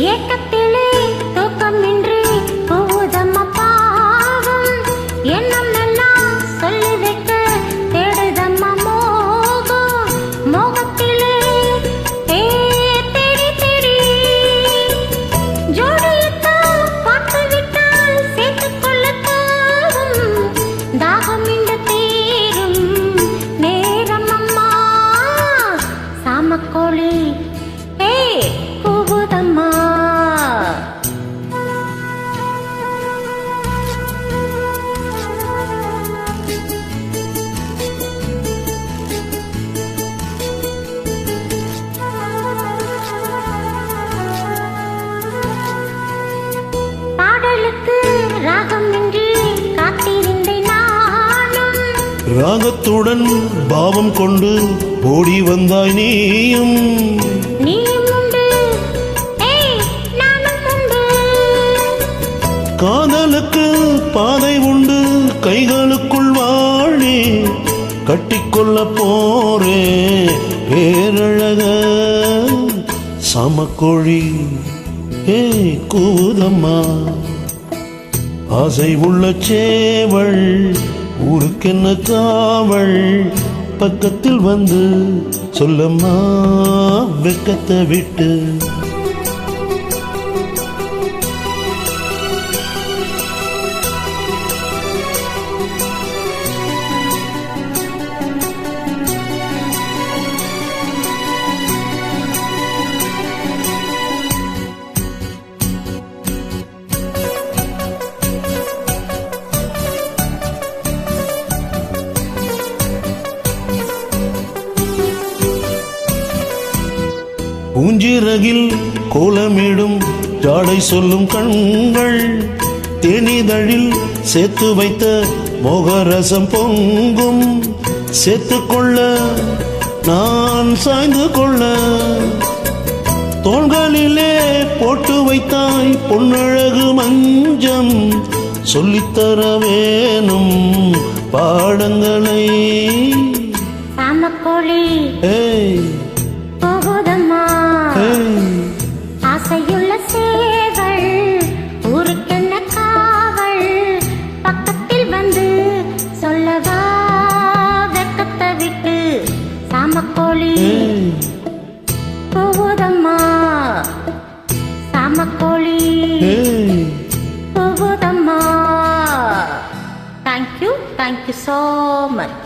ஏக்கத்திலே தூக்கமின்றி போவதம்மா பாவம் எண்ணம் எல்லாம் சொல்லி வைக்க தேடுதம்மா மோகம் மோகத்திலே தேடி தேடி ஜோடியத்தான் பார்த்து விட்டால் சேர்த்துக் கொள்ள போகும் தாகம் இந்த தீரும் நேரம் அம்மா சாமக்கோழி கூவுதம்மா. பாடலுக்கு ராகமின்றி காத்திருந்தேன் நானும் ராகத்துடன் பாவம் கொண்டு ஓடி வந்தாய் நீயும் காதலுக்கு பாதை உண்டு கைகளுக்குள் வாழி கட்டிக்கொள்ள போரே பேரழக சமக்கோழி கூதம்மா ஆசை உள்ள சேவள் ஊருக்கென்ன காவள் பக்கத்தில் வந்து சொல்லம்மா வெக்கத்தை விட்டு பூஞ்சிறகில் கோலமிடும் ஜாடை சொல்லும் கண்கள் தேனிதழில் சேர்த்து வைத்த மோகரசம் பொங்கும் சேர்த்துக்கொள்ள நான் சாய்ந்து கொள்ள தோள்களிலே போட்டு வைத்தாய் பொன்னழகு மஞ்சம் சொல்லித்தர வேணும் பாடங்களை சாமக்கோழி ஆசையுள்ள சேவல் ஊருக்கென்ன காவல் பக்கத்தில் வந்து சொல்லவா வெக்கத்தை விட்டு சாமக்கோழி போகுதம்மா சாமக்கோழி போகுதம்மா. Thank you so much.